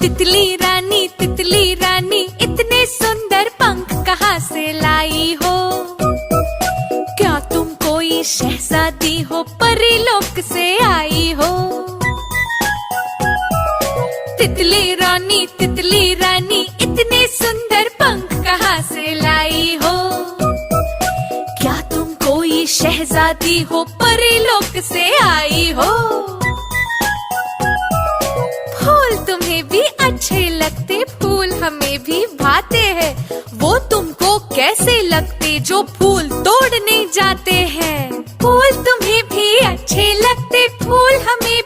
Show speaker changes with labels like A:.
A: तितली रानी इतने सुंदर पंख कहाँ से लाई हो? क्या तुम कोई शहजादी हो, परीलोक से आई हो? तितली रानी इतने सुंदर पंख कहाँ से लाई हो? क्या तुम कोई शहजादी हो, परीलोक से आई हो? फूल तुम्हें भी अच्छे लगते, फूल हमें भी भाते हैं। वो तुमको कैसे लगते जो फूल तोड़ने जाते हैं? फूल तुम्हें भी अच्छे लगते, फूल हमें